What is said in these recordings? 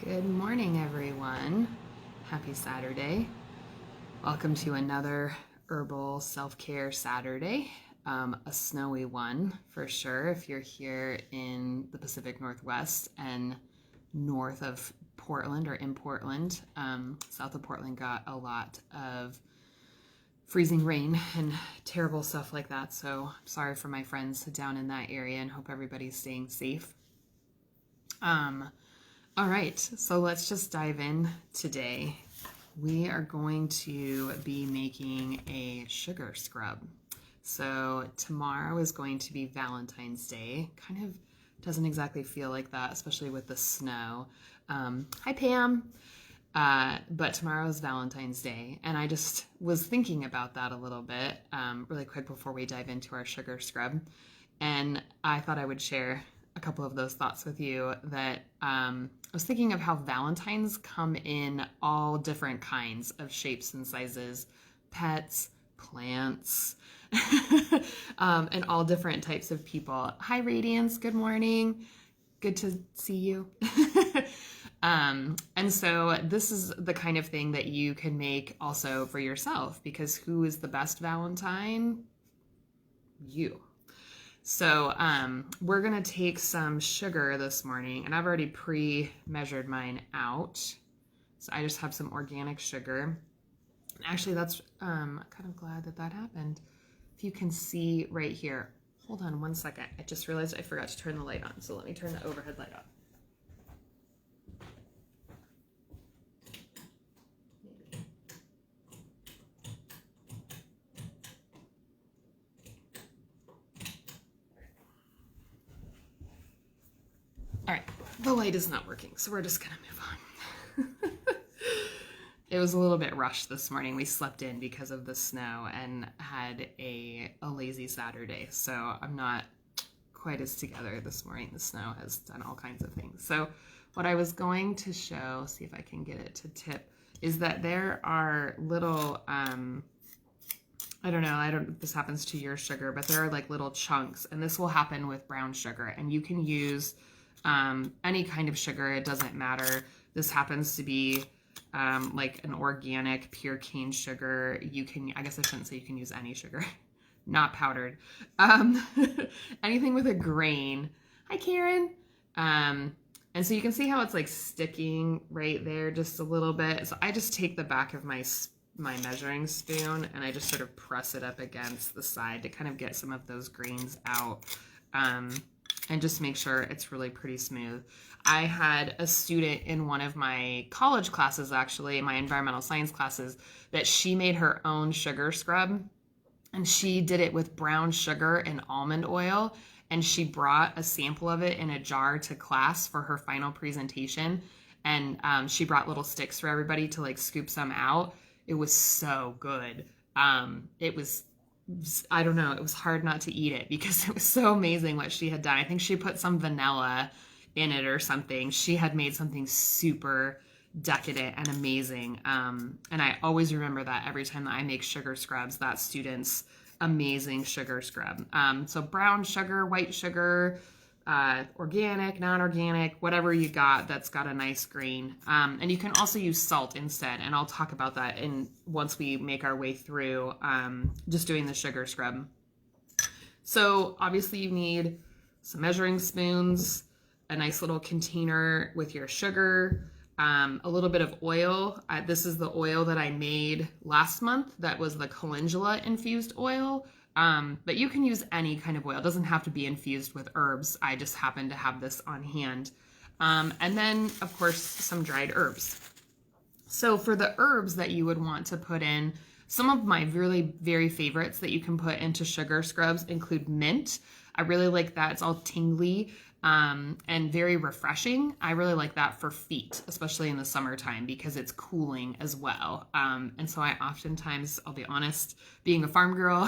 Good morning, everyone. Happy Saturday. Welcome to another Herbal Self Care Saturday, a snowy one for sure if you're here in the Pacific Northwest and north of Portland or in Portland. South of Portland got a lot of freezing rain and terrible stuff like that. So sorry for my friends down in that area and hope everybody's staying safe. All right, so let's just dive in today. We are going to be making a sugar scrub. So tomorrow is going to be Valentine's Day. Kind of doesn't exactly feel like that, especially with the snow. Hi, Pam. But tomorrow is Valentine's Day, and I just was thinking about that a little bit really quick before we dive into our sugar scrub. And I thought I would share a couple of those thoughts with you that I was thinking of how Valentines come in all different kinds of shapes and sizes, pets, plants, and all different types of people. Hi, Radiance. Good morning. Good to see you. And so this is the kind of thing that you can make also for yourself, because who is the best Valentine? You. So we're going to take some sugar this morning, and I've already pre-measured mine out. So I just have some organic sugar. Actually, that's kind of glad that that happened. If you can see right here. Hold on one second. I just realized I forgot to turn the light on. So let me turn the overhead light on. All right, the light is not working, so we're just gonna move on. It was a little bit rushed this morning. We slept in because of the snow and had a lazy Saturday, so I'm not quite as together this morning. The snow has done all kinds of things. So what I was going to show, see if I can get it to tip, is that there are little, I don't know if this happens to your sugar, but there are like little chunks, and this will happen with brown sugar, and you can use any kind of sugar. It doesn't matter. This happens to be like an organic pure cane sugar. You can, I guess I shouldn't say you can use any sugar, not powdered. Anything with a grain. Hi, Karen. And so you can see how it's like sticking right there just a little bit. So I just take the back of my measuring spoon and I just sort of press it up against the side to kind of get some of those grains out. And just make sure it's really pretty smooth. I had a student in one of my college classes, actually, my environmental science classes, that she made her own sugar scrub, and she did it with brown sugar and almond oil, and she brought a sample of it in a jar to class for her final presentation, and she brought little sticks for everybody to like scoop some out. It was so good. It was, I don't know, it was hard not to eat it because it was so amazing what she had done. I think she put some vanilla in it or something. She had made something super decadent and amazing. And I always remember that every time that I make sugar scrubs, that student's amazing sugar scrub. So brown sugar, white sugar, organic, non-organic, whatever you got that's got a nice grain. And you can also use salt instead, and I'll talk about that once we make our way through just doing the sugar scrub. So obviously you need some measuring spoons, a nice little container with your sugar, a little bit of oil. This is the oil that I made last month. That was the Calendula infused oil. But you can use any kind of oil. It doesn't have to be infused with herbs. I just happen to have this on hand. And then, of course, some dried herbs. So for the herbs that you would want to put in, some of my really very favorites that you can put into sugar scrubs include mint. I really like that. It's all tingly and very refreshing. I really like that for feet, especially in the summertime, because it's cooling as well. And so I oftentimes, I'll be honest, being a farm girl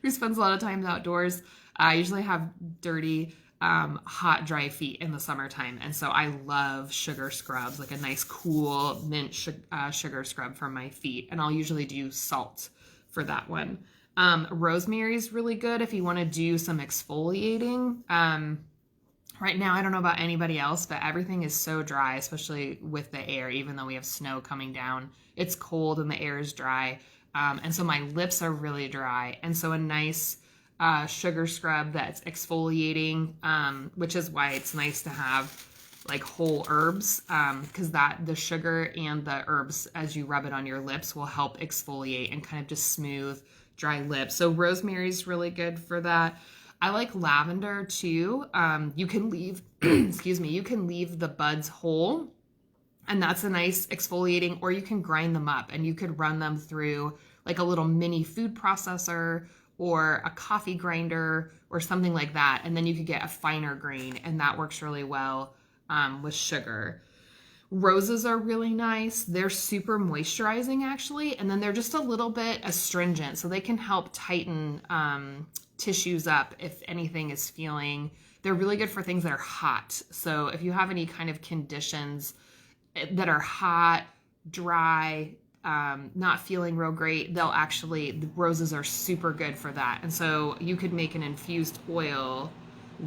who spends a lot of time outdoors, I usually have dirty, hot, dry feet in the summertime. And so I love sugar scrubs, like a nice cool mint sugar scrub for my feet. And I'll usually do salt for that one. Rosemary is really good if you want to do some exfoliating. Right now, I don't know about anybody else, but everything is so dry, especially with the air, even though we have snow coming down. It's cold and the air is dry. And so my lips are really dry. And so a nice sugar scrub that's exfoliating, which is why it's nice to have like whole herbs, because the sugar and the herbs, as you rub it on your lips, will help exfoliate and kind of just smooth dry lips. So rosemary's really good for that. I like lavender too. You can leave, excuse me, you can leave the buds whole, and that's a nice exfoliating, or you can grind them up and you could run them through like a little mini food processor or a coffee grinder or something like that. And then you could get a finer grain, and that works really well with sugar. Roses are really nice. They're super moisturizing actually, and then they're just a little bit astringent, so they can help tighten tissues up if anything is feeling. They're really good for things that are hot. So if you have any kind of conditions that are hot, dry, not feeling real great, the roses are super good for that. And so you could make an infused oil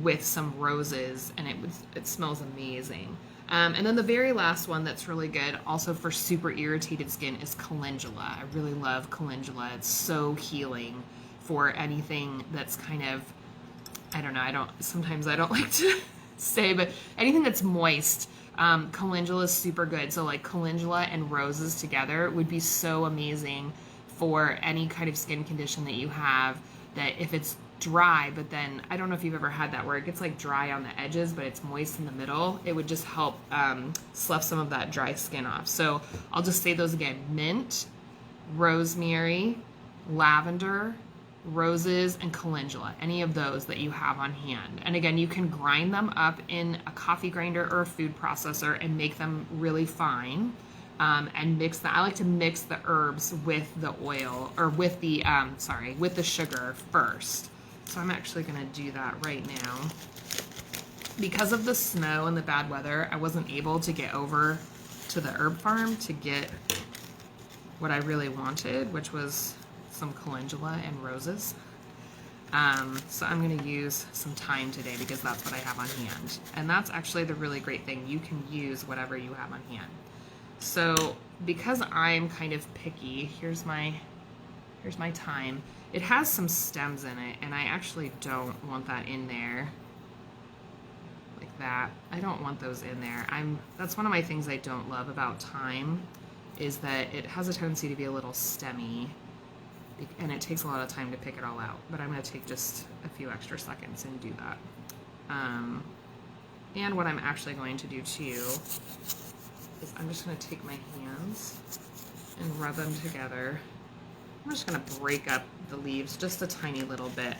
with some roses, and it smells amazing. And then the very last one that's really good, also for super irritated skin, is calendula. I really love calendula. It's so healing for anything that's kind of, I don't know, sometimes I don't like to say, but anything that's moist. Calendula is super good. So like calendula and roses together would be so amazing for any kind of skin condition that you have, that if it's dry, but then I don't know if you've ever had that where it gets like dry on the edges but it's moist in the middle, it would just help slough some of that dry skin off. So I'll just say those again: mint, rosemary, lavender, roses, and calendula. Any of those that you have on hand. And again, you can grind them up in a coffee grinder or a food processor and make them really fine. And mix that. I like to mix the herbs with the oil, or with the with the sugar first. So I'm actually going to do that right now. Because of the snow and the bad weather, I wasn't able to get over to the herb farm to get what I really wanted, which was some calendula and roses. So I'm going to use some thyme today because that's what I have on hand. And that's actually the really great thing. You can use whatever you have on hand. So because I'm kind of picky, here's my thyme. It has some stems in it, and I actually don't want that in there. Like that. I don't want those in there. That's one of my things I don't love about thyme, is that it has a tendency to be a little stemmy, and it takes a lot of time to pick it all out. But I'm going to take just a few extra seconds and do that. And what I'm actually going to do too is I'm just going to take my hands and rub them together. I'm just going to break up the leaves just a tiny little bit.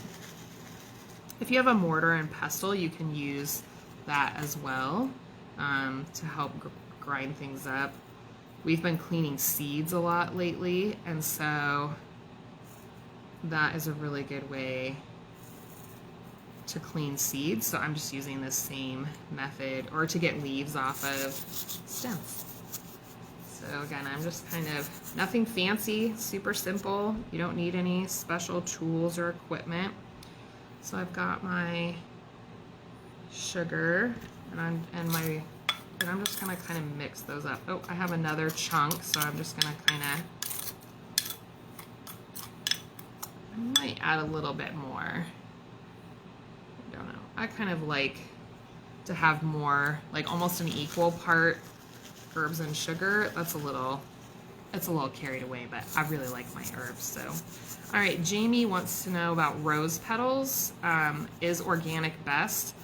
If you have a mortar and pestle, you can use that as well to help grind things up. We've been cleaning seeds a lot lately, and so that is a really good way to clean seeds. So I'm just using this same method, or to get leaves off of stems. So again, I'm just kind of, nothing fancy, super simple. You don't need any special tools or equipment. So I've got my sugar, and I'm just gonna kind of mix those up. Oh, I have another chunk, so I'm just gonna kind of, I might add a little bit more. I don't know. I kind of like to have more, like almost an equal part herbs and sugar. It's a little carried away, but I really like my herbs. So, all right, Jamie wants to know about rose petals. Is organic best?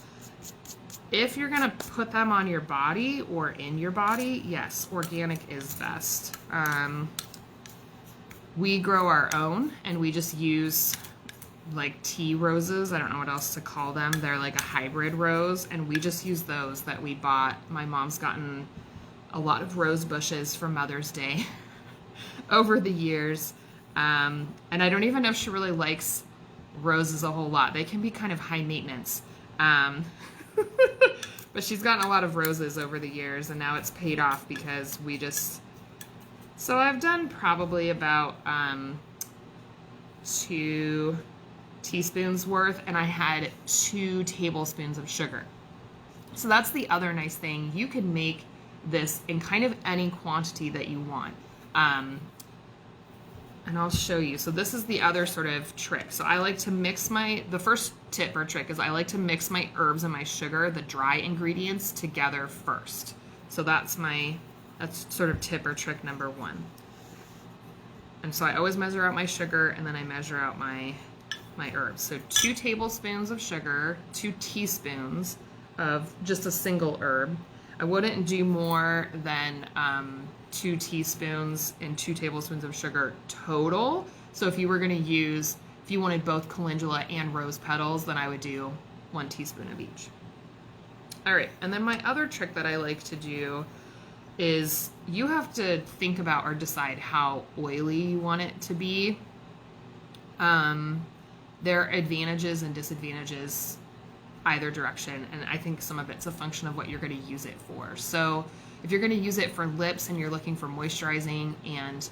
If you're gonna put them on your body or in your body, yes, organic is best. We grow our own, and we just use like tea roses. I don't know what else to call them. They're like a hybrid rose, and we just use those that we bought. My mom's gotten a lot of rose bushes for Mother's Day over the years. And I don't even know if she really likes roses a whole lot. They can be kind of high maintenance. But she's gotten a lot of roses over the years, and now it's paid off because so I've done probably about 2 teaspoons worth, and I had 2 tablespoons of sugar. So that's the other nice thing. You can make this in kind of any quantity that you want. And I'll show you. So this is the other sort of trick. So I like to mix the first tip or trick is I like to mix my herbs and my sugar, the dry ingredients, together first. So that's sort of tip or trick number 1. And so I always measure out my sugar, and then I measure out my herbs. So 2 tablespoons of sugar, 2 teaspoons of just a single herb. I wouldn't do more than 2 teaspoons and 2 tablespoons of sugar total. So if you wanted both calendula and rose petals, then I would do 1 teaspoon of each. All right, and then my other trick that I like to do is you have to think about or decide how oily you want it to be. There are advantages and disadvantages either direction, and I think some of it's a function of what you're going to use it for. So if you're going to use it for lips and you're looking for moisturizing and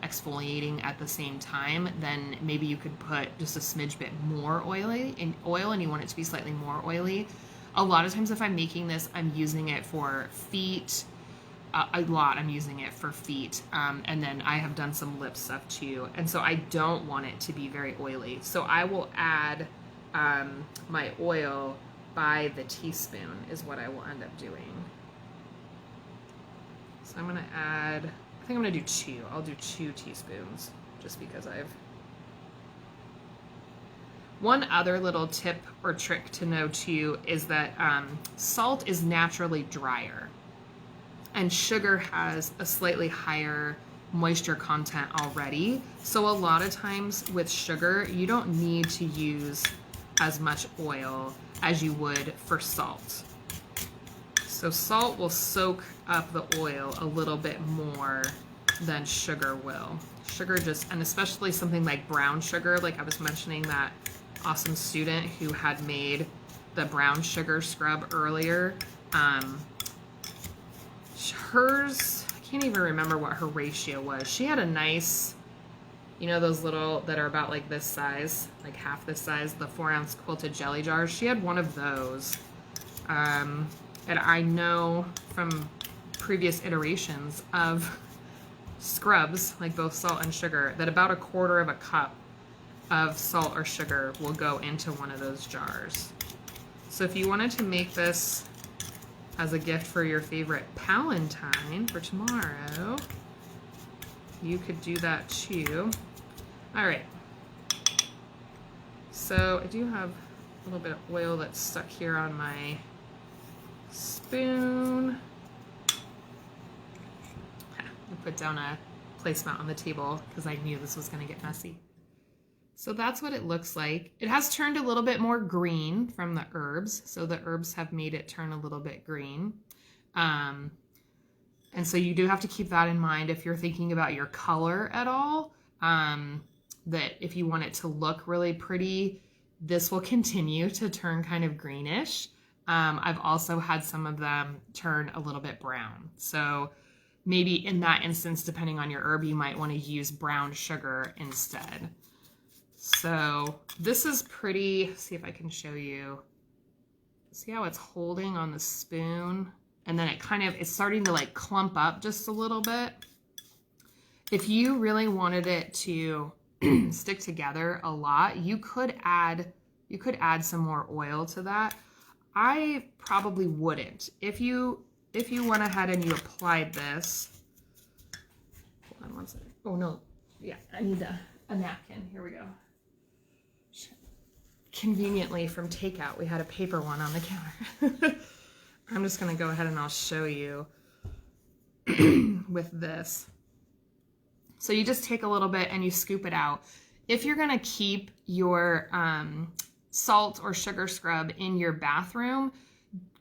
exfoliating at the same time, then maybe you could put just a smidge bit more oil and you want it to be slightly more oily. A lot of times if I'm making this, I'm using it for feet. I'm using it for feet, and then I have done some lip stuff too, and so I don't want it to be very oily. So I will add my oil by the teaspoon is what I will end up doing. So I'm gonna add, I think I'm gonna do 2. I'll do 2 teaspoons just because One other little tip or trick to know too is that salt is naturally drier, and sugar has a slightly higher moisture content already. So a lot of times with sugar, you don't need to use as much oil as you would for salt. So salt will soak up the oil a little bit more than sugar will. Sugar and especially something like brown sugar, like I was mentioning that awesome student who had made the brown sugar scrub earlier. Hers, I can't even remember what her ratio was. She had a nice, those little that are about like this size, like half this size, the 4-ounce quilted jelly jars. She had one of those. And I know from previous iterations of scrubs, like both salt and sugar, that about 1/4 cup of salt or sugar will go into one of those jars. So if you wanted to make this as a gift for your favorite Palentine for tomorrow, you could do that too. All right. So I do have a little bit of oil that's stuck here on my spoon. I put down a placemat on the table because I knew this was going to get messy. So that's what it looks like. It has turned a little bit more green from the herbs. So the herbs have made it turn a little bit green. And so you do have to keep that in mind if you're thinking about your color at all. That if you want it to look really pretty, this will continue to turn kind of greenish. I've also had some of them turn a little bit brown. So maybe in that instance, depending on your herb, you might want to use brown sugar instead. So this is pretty, see if I can show you. See how it's holding on the spoon? And then it's starting to like clump up just a little bit. If you really wanted it to stick together a lot, you could add some more oil to that. I probably wouldn't. If you went ahead and you applied this, hold on one second. Oh no, yeah, I need a napkin. Here we go. Conveniently from takeout, we had a paper one on the counter. I'm just gonna go ahead and I'll show you with this. So you just take a little bit and you scoop it out. If you're gonna keep your salt or sugar scrub in your bathroom,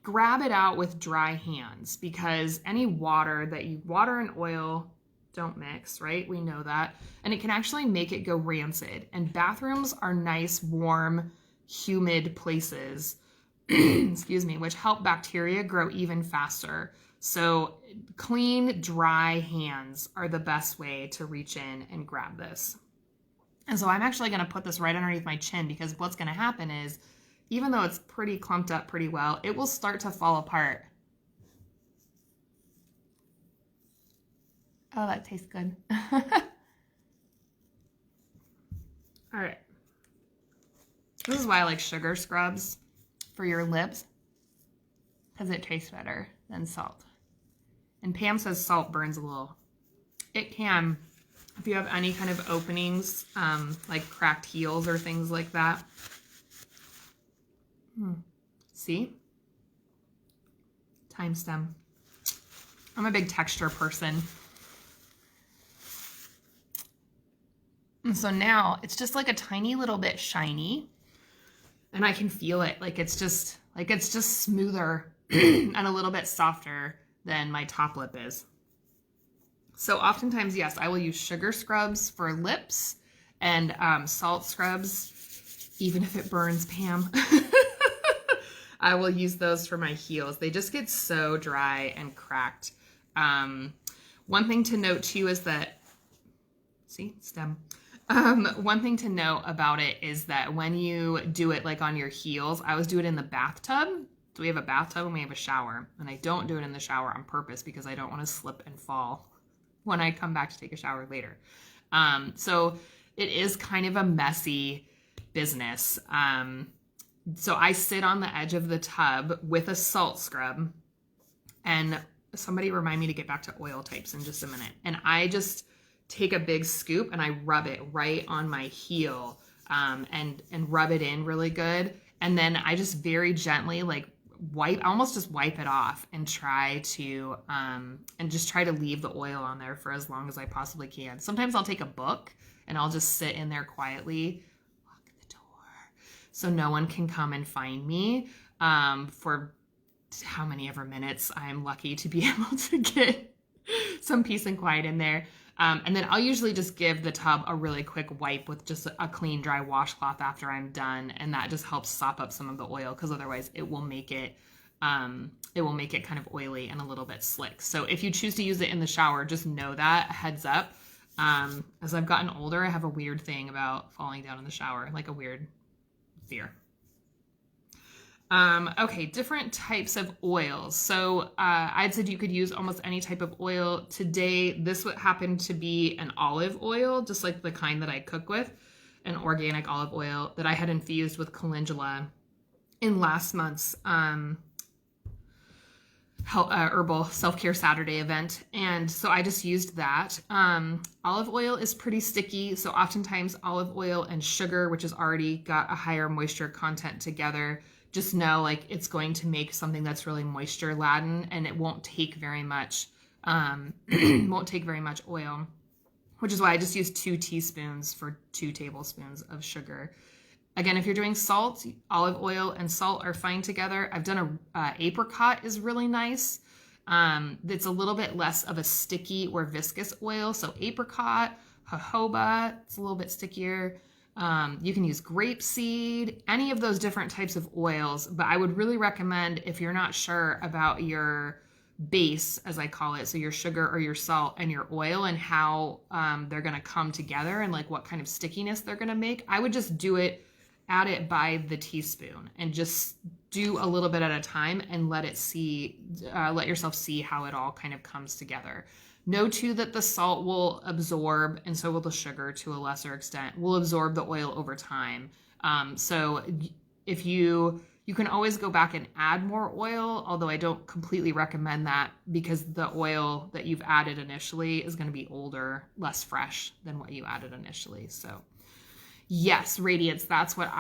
grab it out with dry hands, because any water and oil don't mix, right? We know that. And it can actually make it go rancid. And bathrooms are nice, warm, humid places, excuse me, which help bacteria grow even faster. So clean, dry hands are the best way to reach in and grab this. And so I'm actually going to put this right underneath my chin, because what's going to happen is even though it's pretty clumped up pretty well, it will start to fall apart. Oh, that tastes good. All right. This is why I like sugar scrubs for your lips, because it tastes better than salt. And Pam says salt burns a little. It can, if you have any kind of openings, like cracked heels or things like that. See? Time stem. I'm a big texture person. And so now it's just like a tiny little bit shiny, and I can feel it. Like it's just smoother and a little bit softer than my top lip is. So oftentimes, yes, I will use sugar scrubs for lips and salt scrubs, even if it burns, Pam. I will use those for my heels. They just get so dry and cracked. One thing to note too is that, see, stem. One thing to note about it is that when you do it like on your heels, I always do it in the bathtub. So we have a bathtub and we have a shower, and I don't do it in the shower on purpose because I don't want to slip and fall when I come back to take a shower later. So it is kind of a messy business. So I sit on the edge of the tub with a salt scrub, and somebody remind me to get back to oil types in just a minute. And I just take a big scoop and I rub it right on my heel, and rub it in really good. And then I just very gently like almost just wipe it off and try to leave the oil on there for as long as I possibly can. Sometimes I'll take a book and I'll just sit in there quietly, lock the door, so no one can come and find me for how many ever minutes I'm lucky to be able to get some peace and quiet in there. And then I'll usually just give the tub a really quick wipe with just a clean, dry washcloth after I'm done. And that just helps sop up some of the oil, because otherwise it will make it kind of oily and a little bit slick. So if you choose to use it in the shower, just know that, heads up. As I've gotten older, I have a weird thing about falling down in the shower, like a weird fear. Okay, different types of oils. So I'd said you could use almost any type of oil. Today, this would happen to be an olive oil, just like the kind that I cook with, an organic olive oil that I had infused with calendula in last month's Herbal Self Care Saturday event. And so I just used that. Olive oil is pretty sticky. So oftentimes olive oil and sugar, which has already got a higher moisture content together, just know like it's going to make something that's really moisture laden, and it won't take very much, oil, which is why I just use 2 teaspoons for 2 tablespoons of sugar. Again, if you're doing salt, olive oil and salt are fine together. I've done apricot is really nice. It's a little bit less of a sticky or viscous oil. So apricot, jojoba, it's a little bit stickier. You can use grapeseed, any of those different types of oils, but I would really recommend, if you're not sure about your base, as I call it, so your sugar or your salt and your oil and how they're going to come together and like what kind of stickiness they're going to make, I would just add it by the teaspoon and just do a little bit at a time and let yourself see how it all kind of comes together. Know too that the salt will absorb, and so will the sugar to a lesser extent, will absorb the oil over time. So if you can always go back and add more oil, although I don't completely recommend that, because the oil that you've added initially is going to be older, less fresh than what you added initially. So yes, radiance, that's what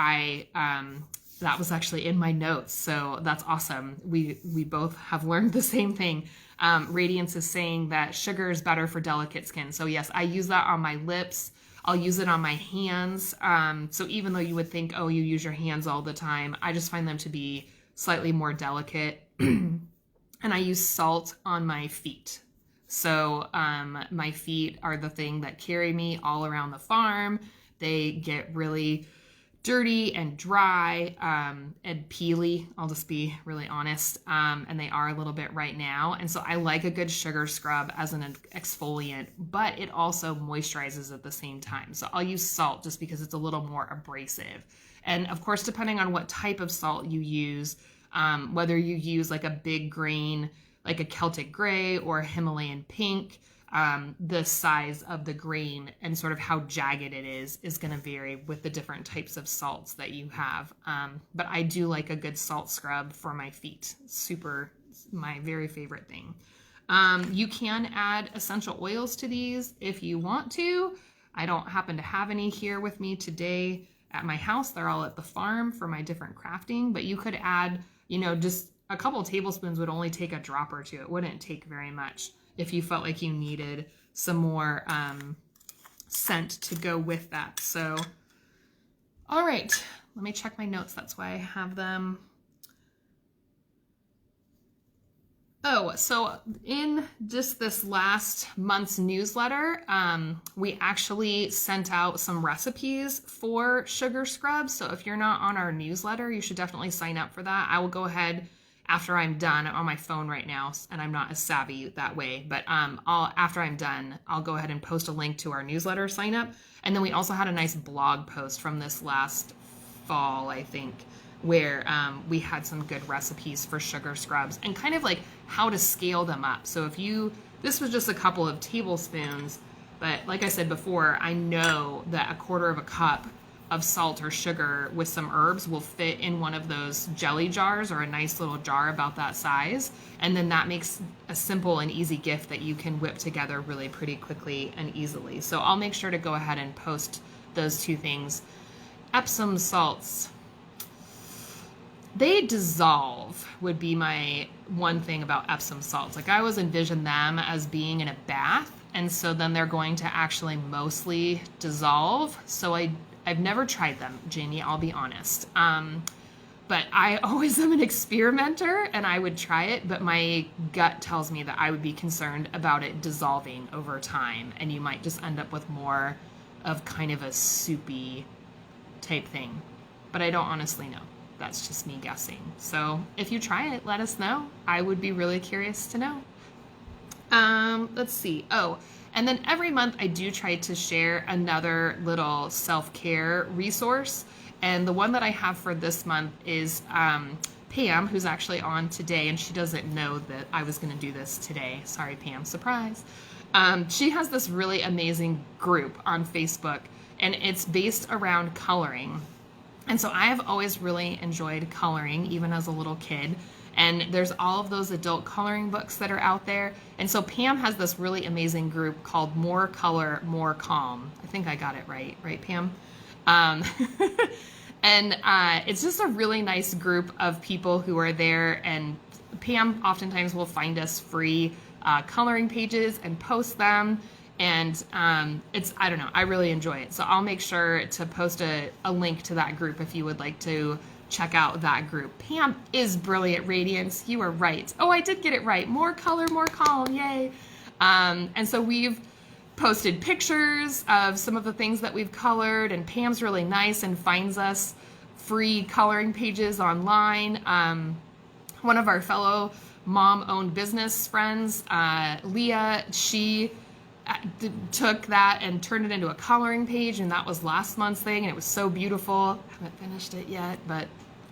that was actually in my notes. So that's awesome. We both have learned the same thing. Radiance is saying that sugar is better for delicate skin. So yes, I use that on my lips. I'll use it on my hands. So even though you would think, oh, you use your hands all the time, I just find them to be slightly more delicate. And I use salt on my feet. So my feet are the thing that carry me all around the farm. They get really dirty and dry and peely, I'll just be really honest, and they are a little bit right now. And so I like a good sugar scrub as an exfoliant, but it also moisturizes at the same time. So I'll use salt just because it's a little more abrasive. And of course, depending on what type of salt you use, whether you use like a big grain, like a Celtic gray or a Himalayan pink, the size of the grain and sort of how jagged it is going to vary with the different types of salts that you have. But I do like a good salt scrub for my feet. Super, my very favorite thing. You can add essential oils to these if you want to. I don't happen to have any here with me today at my house. They're all at the farm for my different crafting, but you could add, just a couple tablespoons would only take a drop or two. It wouldn't take very much if you felt like you needed some more scent to go with that. So, all right, let me check my notes. That's why I have them. Oh, so in just this last month's newsletter, we actually sent out some recipes for sugar scrubs. So if you're not on our newsletter, you should definitely sign up for that. I will go ahead after I'm done. I'm on my phone right now, and I'm not as savvy that way. But after I'm done, I'll go ahead and post a link to our newsletter sign up. And then we also had a nice blog post from this last fall, I think, where we had some good recipes for sugar scrubs and kind of like how to scale them up. So this was just a couple of tablespoons, but like I said before, I know that a quarter of a cup of salt or sugar with some herbs will fit in one of those jelly jars or a nice little jar about that size. And then that makes a simple and easy gift that you can whip together really pretty quickly and easily. So I'll make sure to go ahead and post those two things. Epsom salts. They dissolve would be my one thing about Epsom salts. Like I always envision them as being in a bath, and so then they're going to actually mostly dissolve. So I've never tried them, Janie, I'll be honest. But I always am an experimenter and I would try it, but my gut tells me that I would be concerned about it dissolving over time, and you might just end up with more of kind of a soupy type thing. But I don't honestly know. That's just me guessing. So if you try it, let us know. I would be really curious to know. Let's see. Oh, and then every month I do try to share another little self-care resource. And the one that I have for this month is Pam, who's actually on today, and she doesn't know that I was going to do this today. Sorry, Pam, surprise. She has this really amazing group on Facebook, and it's based around coloring. And so I have always really enjoyed coloring, even as a little kid. And there's all of those adult coloring books that are out there. And so Pam has this really amazing group called More Color, More Calm. I think I got it right, Pam? And it's just a really nice group of people who are there. And Pam oftentimes will find us free coloring pages and post them. And I don't know, I really enjoy it. So I'll make sure to post a link to that group if you would like to check out that group. Pam is brilliant, Radiance. You are right. Oh, I did get it right. More color, more calm. Yay. And so we've posted pictures of some of the things that we've colored, and Pam's really nice and finds us free coloring pages online. One of our fellow mom-owned business friends, Leah, she took that and turned it into a coloring page, and that was last month's thing, and it was so beautiful. I haven't finished it yet, but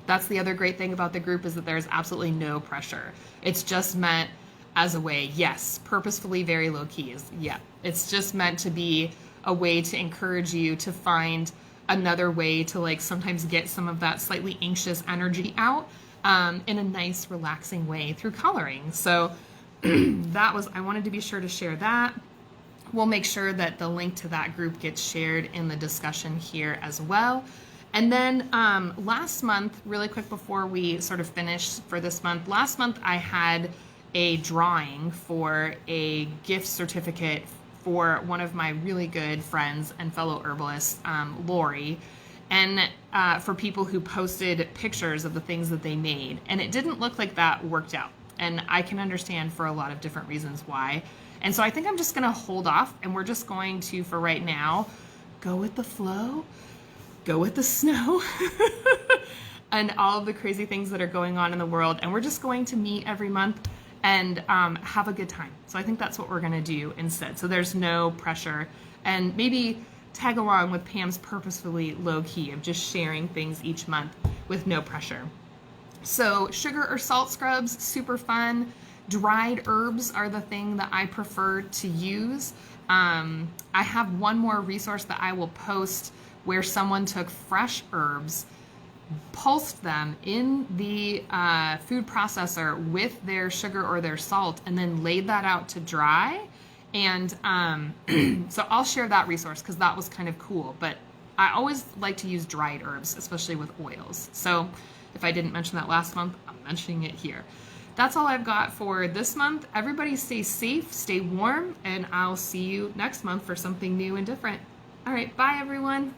that's the other great thing about the group, is that there's absolutely no pressure. It's just meant as a way, yes, purposefully very low key is, yeah, it's just meant to be a way to encourage you to find another way to like sometimes get some of that slightly anxious energy out in a nice relaxing way through coloring. So I wanted to be sure to share that. We'll make sure that the link to that group gets shared in the discussion here as well. And then last month, really quick before we sort of finish for this month, last month I had a drawing for a gift certificate for one of my really good friends and fellow herbalists, Lori, and for people who posted pictures of the things that they made. And it didn't look like that worked out. And I can understand for a lot of different reasons why. And so I think I'm just going to hold off, and we're just going to, for right now, go with the flow, go with the snow, and all of the crazy things that are going on in the world. And we're just going to meet every month and have a good time. So I think that's what we're going to do instead. So there's no pressure. And maybe tag along with Pam's purposefully low key of just sharing things each month with no pressure. So sugar or salt scrubs, super fun. Dried herbs are the thing that I prefer to use. I have one more resource that I will post where someone took fresh herbs, pulsed them in the food processor with their sugar or their salt, and then laid that out to dry. And so I'll share that resource because that was kind of cool. But I always like to use dried herbs, especially with oils. So if I didn't mention that last month, I'm mentioning it here. That's all I've got for this month. Everybody stay safe, stay warm, and I'll see you next month for something new and different. All right, bye everyone.